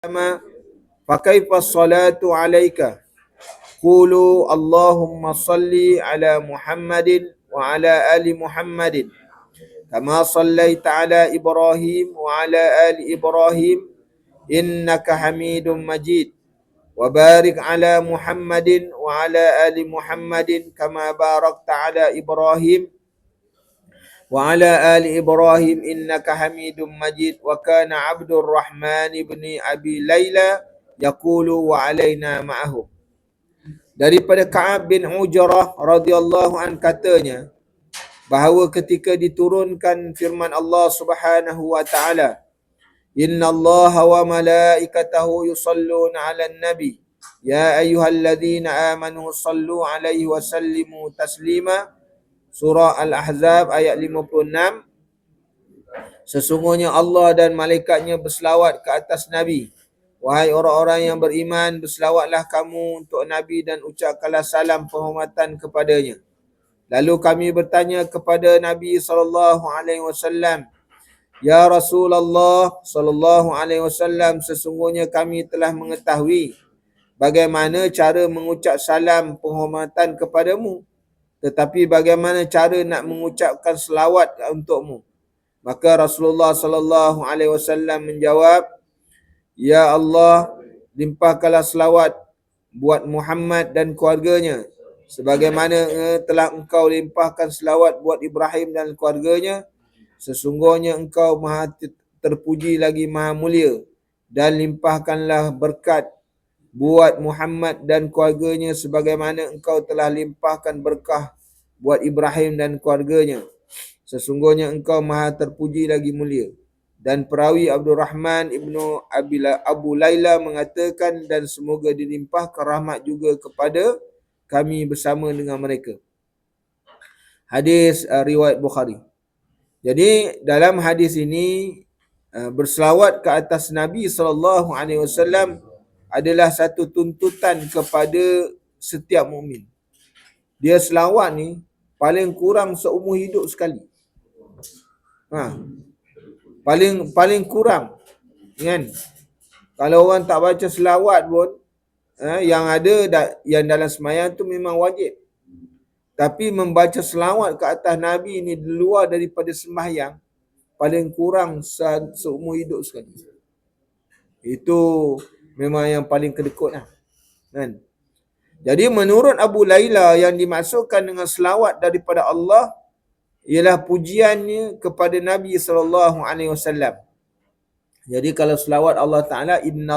فكيف الصلاة عليك قولوا اللهم صل على محمد وعلى آل محمد كما صليت على إبراهيم وعلى آل إبراهيم إنك حميد مجيد وبارك على محمد وعلى آل محمد كما باركت على إبراهيم وعلى آل إبراهيم إنك حميد مجيد وكان عبد الرحمن بن أبي ليلى يقول وعلينا معه. Daripada Ka'ab bin Ujrah radhiyallahu an katanya bahawa ketika diturunkan firman Allah Subhanahu wa taala, Inna Allah wa malaikatahu yusalluna 'alan nabi ya ayyuhalladzina amanu sallu 'alaihi wa sallimu taslima. Surah Al-Ahzab ayat 56. Sesungguhnya Allah dan malaikatnya berselawat ke atas Nabi. Wahai orang-orang yang beriman, berselawatlah kamu untuk Nabi dan ucapkanlah salam penghormatan kepadanya. Lalu kami bertanya kepada Nabi SAW, Ya Rasulullah SAW, sesungguhnya kami telah mengetahui bagaimana cara mengucap salam penghormatan kepadamu, tetapi bagaimana cara nak mengucapkan selawat untukmu? Maka Rasulullah SAW menjawab, Ya Allah, limpahkanlah selawat buat Muhammad dan keluarganya, sebagaimana telah engkau limpahkan selawat buat Ibrahim dan keluarganya. Sesungguhnya engkau maha terpuji lagi maha mulia, dan limpahkanlah berkat buat Muhammad dan keluarganya sebagaimana engkau telah limpahkan berkah buat Ibrahim dan keluarganya. Sesungguhnya engkau maha terpuji lagi mulia. Dan perawi Abdul Rahman ibnu Abu Laila mengatakan, dan semoga dilimpahkan rahmat juga kepada kami bersama dengan mereka. Hadis riwayat Bukhari. Jadi dalam hadis ini berselawat ke atas Nabi SAW adalah satu tuntutan kepada setiap mukmin. Dia selawat ni paling kurang seumur hidup sekali. Paling kurang kan. Kalau orang tak baca selawat pun yang ada yang dalam semayang tu memang wajib. Tapi membaca selawat ke atas Nabi ni di luar daripada sembahyang paling kurang seumur hidup sekali. Itu memang yang paling kedekut lah. Kan? Jadi menurut Abu Laila, yang dimaksudkan dengan selawat daripada Allah ialah pujiannya kepada Nabi SAW. Jadi kalau selawat Allah Ta'ala, Inna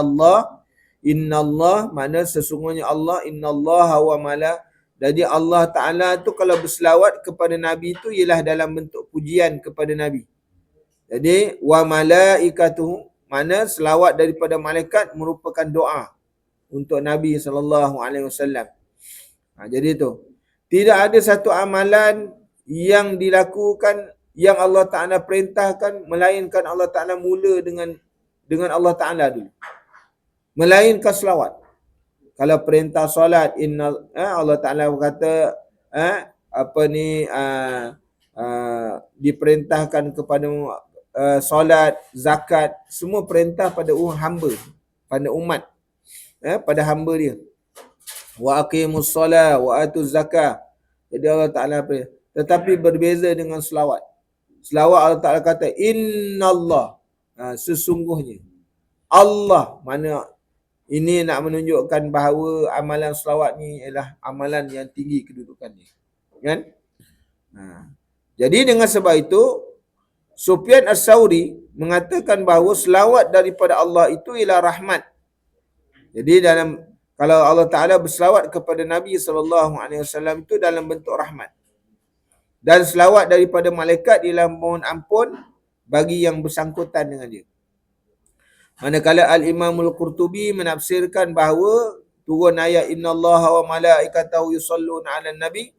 Allah, mana sesungguhnya Allah, Inna Allah wa mala. Jadi Allah Ta'ala tu kalau berselawat kepada Nabi tu ialah dalam bentuk pujian kepada Nabi. Jadi wa malaikatuhu, mana selawat daripada malaikat merupakan doa untuk Nabi SAW. Jadi tu, tidak ada satu amalan yang dilakukan yang Allah Ta'ala perintahkan melainkan Allah Ta'ala mula dengan Allah Ta'ala dulu, melainkan selawat. Kalau perintah solat, Allah Ta'ala berkata diperintahkan kepada solat, zakat, semua perintah pada hamba, pada umat, pada hamba dia. Wa aqimus solat wa atuz zakah. Jadi Allah Ta'ala perintah. Tetapi berbeza dengan selawat. Selawat Allah Ta'ala kata Innallah, sesungguhnya Allah, mana ini nak menunjukkan bahawa amalan selawat ni ialah amalan yang tinggi kedudukannya. Kan? Jadi dengan sebab itu Sufyan As-Sauri mengatakan bahawa selawat daripada Allah itu ialah rahmat. Jadi kalau Allah Ta'ala berselawat kepada Nabi SAW itu dalam bentuk rahmat. Dan selawat daripada malaikat ialah mohon ampun bagi yang bersangkutan dengan dia. Manakala Al-Imamul Qurtubi menafsirkan bahawa turun ayat Innallaha wa malaikatahu yusalluna 'alan nabi,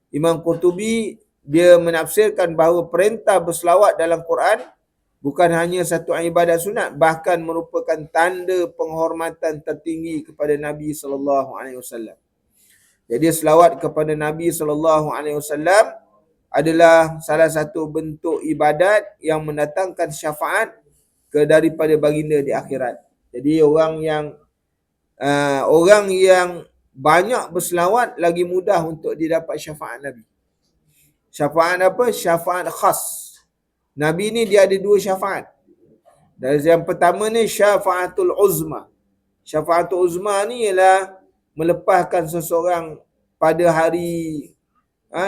Imam Qurtubi dia menafsirkan bahawa perintah berselawat dalam Quran bukan hanya satu ibadat sunat, bahkan merupakan tanda penghormatan tertinggi kepada Nabi SAW. Jadi selawat kepada Nabi SAW adalah salah satu bentuk ibadat yang mendatangkan syafaat daripada baginda di akhirat. Jadi orang yang banyak berselawat lagi mudah untuk dia dapat syafaat Nabi. Syafaat apa? Syafaat khas. Nabi ni dia ada dua syafaat. Dan yang pertama ni syafaatul uzma. Syafaatul uzma ni ialah melepaskan seseorang pada hari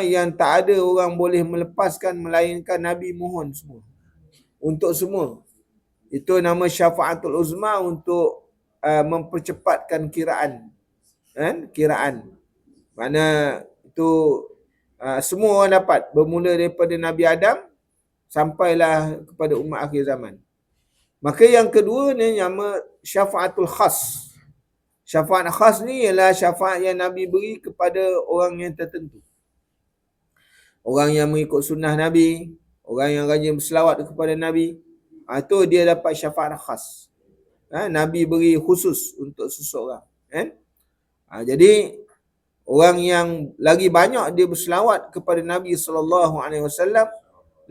yang tak ada orang boleh melepaskan melainkan Nabi mohon semua. Untuk semua. Itu nama syafaatul uzma untuk mempercepatkan kiraan. Kiraan. Mana itu semua orang dapat. Bermula daripada Nabi Adam sampailah kepada umat akhir zaman. Maka yang kedua ni nama syafaatul khas. Syafaat khas ni ialah syafaat yang Nabi beri kepada orang yang tertentu. Orang yang mengikut sunnah Nabi, orang yang rajin berselawat kepada Nabi, itu dia dapat syafaat khas. Nabi beri khusus untuk seseorang. Jadi orang yang lagi banyak dia berselawat kepada Nabi SAW,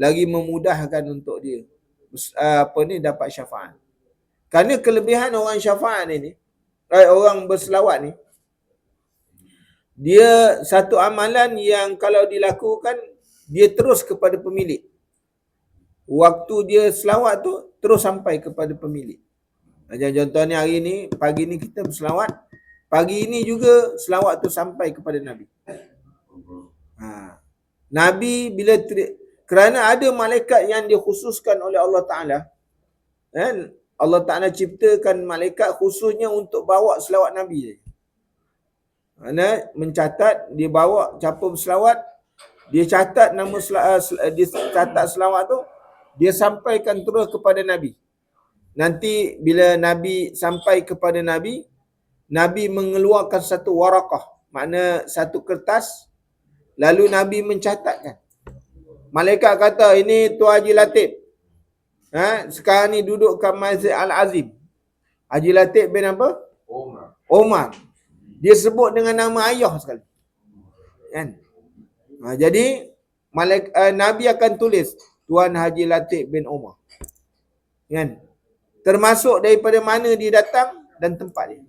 lagi memudahkan untuk dia dapat syafaat. Kerana kelebihan orang syafaat ni, orang berselawat ni, dia satu amalan yang kalau dilakukan, dia terus kepada pemilik. Waktu dia selawat tu terus sampai kepada pemilik. Macam contohnya hari ni, pagi ni kita berselawat, pagi ini juga selawat tu sampai kepada Nabi. Nabi bila kerana ada malaikat yang dikhususkan oleh Allah Ta'ala. Allah Ta'ala ciptakan malaikat khususnya untuk bawa selawat Nabi. Mencatat, dia bawa capur selawat, dia catat nama dia catat selawat tu, dia sampaikan terus kepada Nabi. Nanti bila Nabi sampai kepada Nabi, Nabi mengeluarkan satu warakah, makna satu kertas, lalu Nabi mencatatkan. Malaikat kata, ini Tuan Haji Latif. Sekarang ni duduk kat Masjid Al-Azim. Haji Latif bin apa? Omar. Dia sebut dengan nama ayah sekali. Kan? Jadi Nabi akan tulis Tuan Haji Latif bin Omar. Kan? Termasuk daripada mana dia datang dan tempat dia.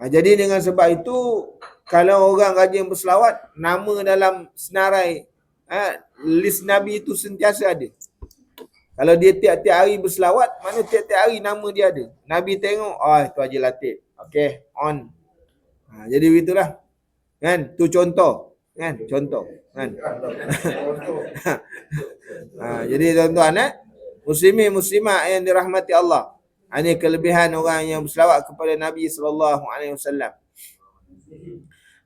Jadi dengan sebab itu, kalau orang rajin berselawat, nama dalam senarai list Nabi itu sentiasa ada. Kalau dia tiap-tiap hari berselawat, mana tiap-tiap hari nama dia ada. Nabi tengok, itu Haji Latif. Okay, on. Jadi begitulah. Kan? Tu contoh. Kan? Contoh. Kan? Jadi tuan-tuan, muslimin muslimat yang dirahmati Allah. Ini kelebihan orang yang berselawat kepada Nabi SAW.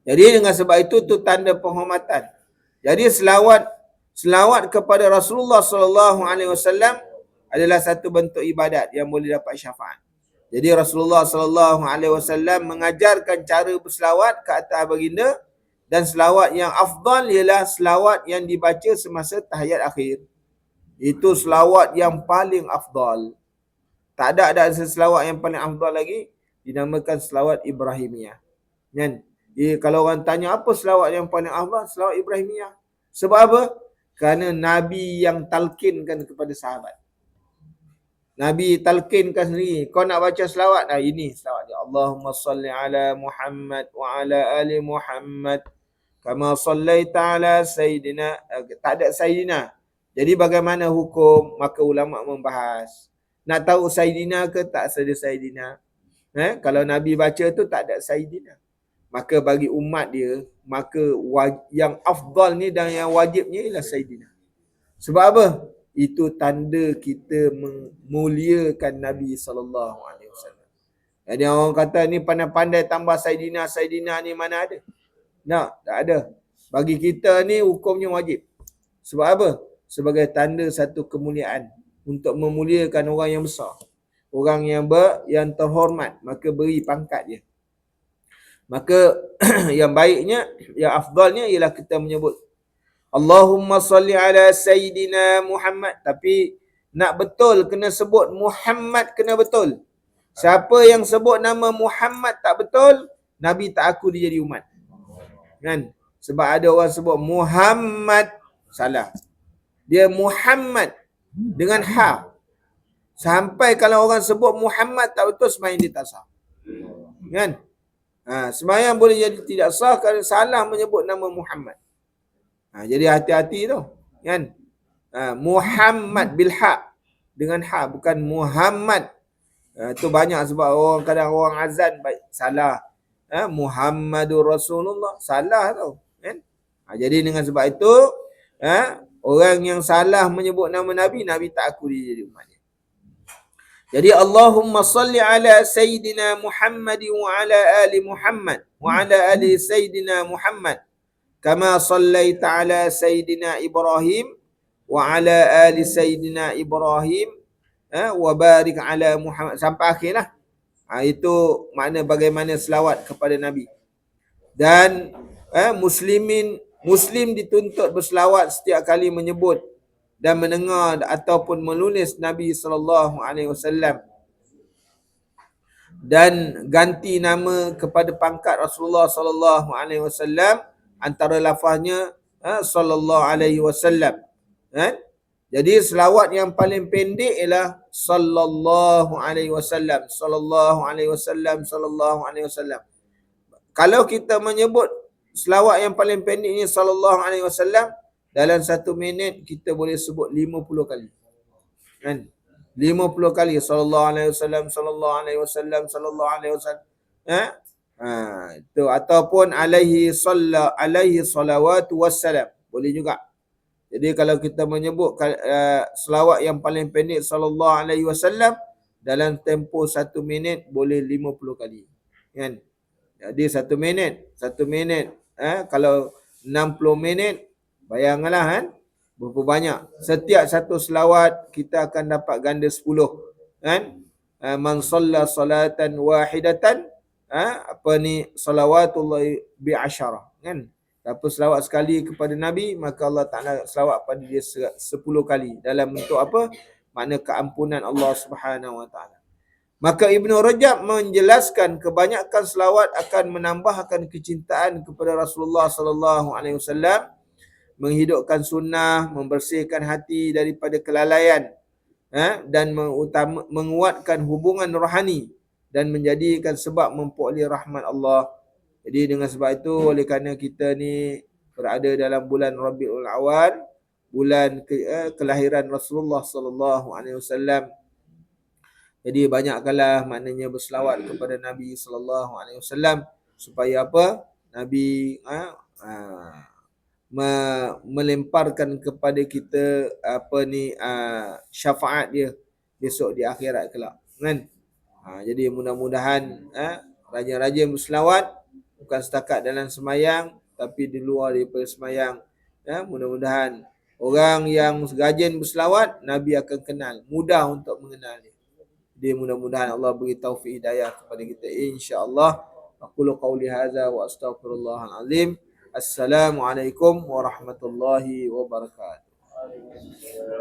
Jadi dengan sebab itu tanda penghormatan. Jadi selawat kepada Rasulullah SAW adalah satu bentuk ibadat yang boleh dapat syafaat. Jadi Rasulullah SAW mengajarkan cara berselawat ke atas baginda, dan selawat yang afdal ialah selawat yang dibaca semasa tahiyat akhir. Itu selawat yang paling afdal. Tak ada selawat yang paling afdal lagi, dinamakan selawat Ibrahimiyah. Kan? Kalau orang tanya apa selawat yang paling afdal, selawat Ibrahimiyah. Sebab apa? Kerana Nabi yang talkinkan kepada sahabat. Nabi talkinkan sendiri. Kau nak baca selawat? Ini selawat dia. Allahumma salli ala Muhammad wa ala ali Muhammad kama sallaita ala Sayyidina. Tak ada Sayyidina. Jadi bagaimana hukum? Maka ulama membahas. Nak tahu Sayyidina ke tak ada Sayyidina? Kalau Nabi baca tu tak ada Sayyidina. Maka bagi umat dia, maka yang afdal ni dan yang wajibnya ialah Sayyidina. Sebab apa? Itu tanda kita memuliakan Nabi SAW. Jadi orang kata ni pandai-pandai tambah Sayyidina ni mana ada? Tak ada. Bagi kita ni hukumnya wajib. Sebab apa? Sebagai tanda satu kemuliaan. Untuk memuliakan orang yang besar. Orang yang terhormat. Maka beri pangkat dia. Maka yang baiknya, yang afdalnya ialah kita menyebut Allahumma salli ala Sayyidina Muhammad. Tapi nak betul kena sebut Muhammad, kena betul. Siapa yang sebut nama Muhammad tak betul, Nabi tak aku dia jadi umat. Kan? Sebab ada orang sebut Muhammad, salah. Dia Muhammad dengan ha. Sampai kalau orang sebut Muhammad tak betul, sembahyang dia tak sah. Kan? Sembahyang boleh jadi tidak sah kerana salah menyebut nama Muhammad. Jadi hati-hati tu. Kan? Muhammad bil ha, dengan ha, bukan Muhammad. Itu banyak sebab orang kadang orang azan baik salah. Muhammadur Rasulullah salah tau. Kan? Jadi dengan sebab itu orang yang salah menyebut nama Nabi, Nabi tak akui dia jadi umat dia. Jadi Allahumma salli ala Sayyidina Muhammad wa ala ali Muhammad wa ala ali Sayyidina Muhammad kama sallaita ala Sayyidina Ibrahim wa ala ali Sayyidina Ibrahim wa barik ala Muhammad sampai akhirlah. Itu makna bagaimana selawat kepada Nabi. Dan Muslim dituntut berselawat setiap kali menyebut dan mendengar ataupun menulis Nabi SAW, dan ganti nama kepada pangkat Rasulullah SAW antara lafaznya sallallahu alaihi wasallam. Jadi selawat yang paling pendek ialah sallallahu alaihi wasallam, sallallahu alaihi wasallam, sallallahu alaihi wasallam. Kalau kita menyebut selawat yang paling pendek ni sallallahu alaihi wasallam, dalam 1 minit kita boleh sebut 50 kali. Kan? 50 kali sallallahu alaihi wasallam, sallallahu alaihi wasallam, sallallahu alaihi wasallam. Itu ataupun alaihi salawatu wassalam. Boleh juga. Jadi kalau kita menyebut selawat yang paling pendek sallallahu alaihi wasallam, dalam tempoh 1 minit boleh 50 kali. Kan? Jadi 1 minit. Kalau 60 minit, bayangkanlah kan? Berapa banyak. Setiap satu selawat kita akan dapat ganda 10. Kan? Man shalla salatan wahidatan, salawatullah bi'asyarah. Kan? Siapa selawat sekali kepada Nabi, maka Allah Ta'ala selawat pada dia 10 kali. Dalam bentuk apa? Makna keampunan Allah Subhanahu Wa Ta'ala. Maka Ibn Rajab menjelaskan kebanyakan selawat akan menambahkan kecintaan kepada Rasulullah sallallahu alaihi wasallam, menghidupkan sunnah, membersihkan hati daripada kelalaian, dan menguatkan hubungan rohani dan menjadikan sebab memperoleh rahmat Allah. Jadi dengan sebab itu, oleh kerana kita ni berada dalam bulan Rabiul Awal, bulan kelahiran Rasulullah sallallahu alaihi wasallam, jadi banyakkanlah maknanya berselawat kepada Nabi sallallahu alaihi wasallam supaya apa? Nabi melemparkan kepada kita syafaat dia besok di akhirat kelak. Kan? Jadi mudah-mudahan rajin-rajin berselawat, bukan setakat dalam semayang tapi di luar daripada semayang. Mudah-mudahan orang yang rajin berselawat, Nabi akan kenal, mudah untuk mengenal dia. Jadi mudah-mudahan Allah beri taufik hidayah kepada kita, insya-Allah. Aqulu qauli hadza wa astaghfirullahal azim. Assalamualaikum warahmatullahi wabarakatuh.